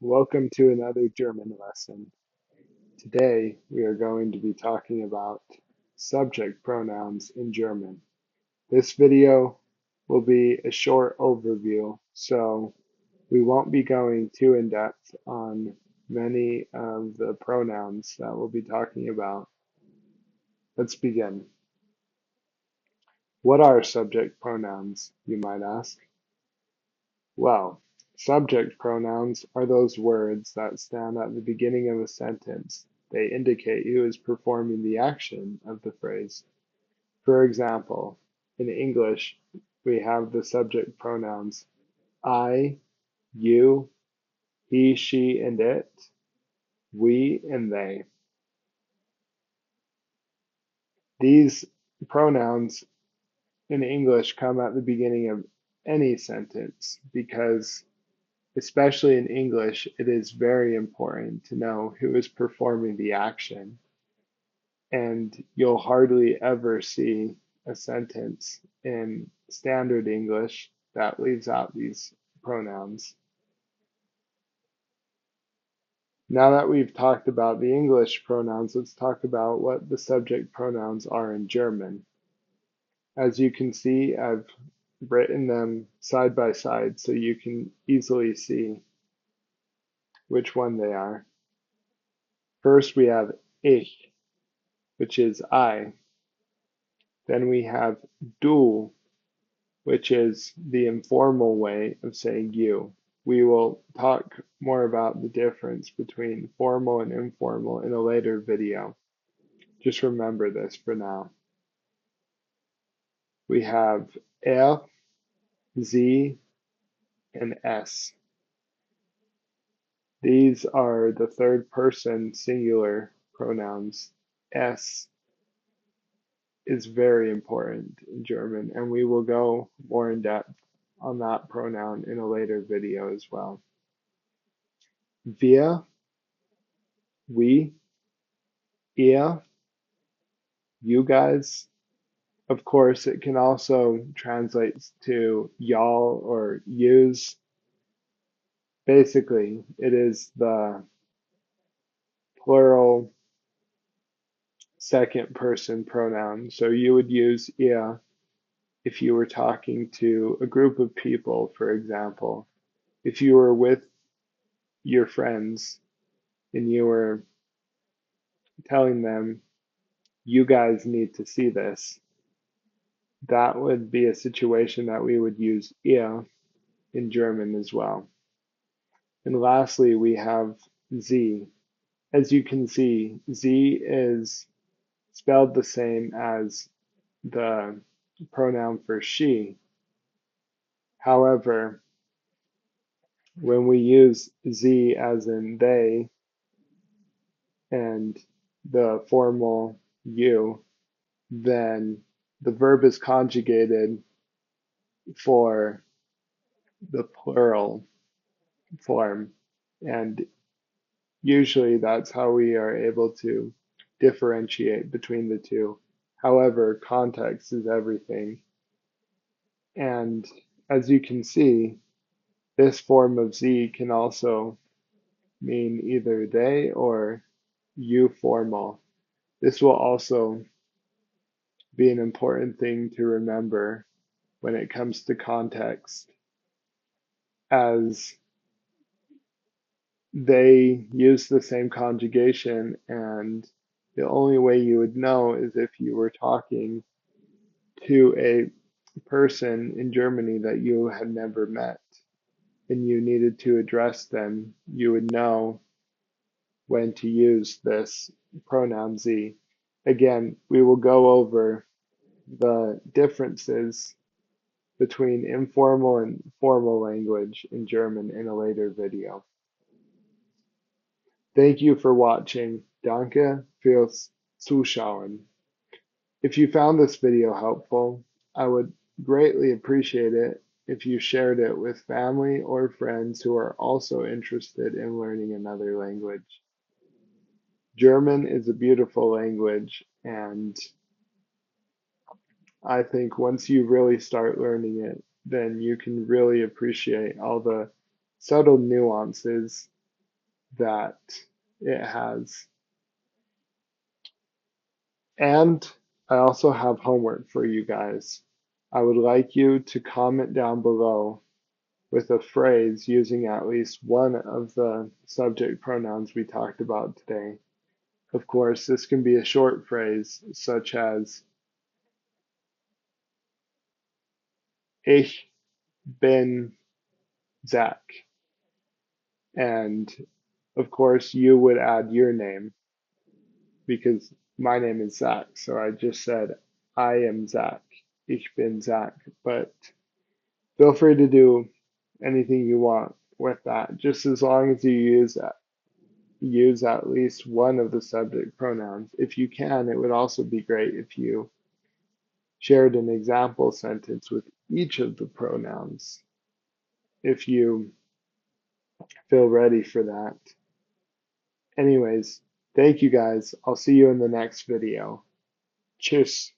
Welcome to another German lesson. Today we are going to be talking about subject pronouns in German. This video will be a short overview, so we won't be going too in depth on many of the pronouns that we'll be talking about. Let's begin. What are subject pronouns, you might ask? Well, subject pronouns are those words that stand at the beginning of a sentence. They indicate who is performing the action of the phrase. For example, in English, we have the subject pronouns I, you, he, she, and it, we, and they. These pronouns in English come at the beginning of any sentence because especially in English, it is very important to know who is performing the action. And you'll hardly ever see a sentence in standard English that leaves out these pronouns. Now that we've talked about the English pronouns, let's talk about what the subject pronouns are in German. As you can see, I've written them side by side so you can easily see which one they are. First, we have ich, which is I. Then we have du, which is the informal way of saying you. We will talk more about the difference between formal and informal in a later video. Just remember this for now. We have er, sie, and es. These are the third person singular pronouns. Es is very important in German, and we will go more in depth on that pronoun in a later video as well. Wir, we, ihr, you guys. Of course, it can also translate to y'all or yous. Basically, it is the plural second person pronoun. So you would use ihr if you were talking to a group of people, for example. If you were with your friends and you were telling them, you guys need to see this, that would be a situation that we would use ihr in German as well. And lastly, we have sie. As you can see, sie is spelled the same as the pronoun for she. However, when we use sie as in they and the formal you, then the verb is conjugated for the plural form. And usually that's how we are able to differentiate between the two. However, context is everything. And as you can see, this form of sie can also mean either they or you formal. This will also be an important thing to remember when it comes to context, as they use the same conjugation, and the only way you would know is if you were talking to a person in Germany that you had never met and you needed to address them. You would know when to use this pronoun sie. Again, we will go over the differences between informal and formal language in German in a later video. Thank you for watching. Danke fürs Zuschauen. If you found this video helpful, I would greatly appreciate it if you shared it with family or friends who are also interested in learning another language. German is a beautiful language, and I think once you really start learning it, then you can really appreciate all the subtle nuances that it has. And I also have homework for you guys. I would like you to comment down below with a phrase using at least one of the subject pronouns we talked about today. Of course, this can be a short phrase such as Ich bin Zach. And of course, you would add your name because my name is Zach. So I just said, I am Zach. Ich bin Zach. But feel free to do anything you want with that, just as long as you use at least one of the subject pronouns. If you can, it would also be great if you shared an example sentence with each of the pronouns if you feel ready for that. Anyways, thank you guys. I'll see you in the next video. Tschüss.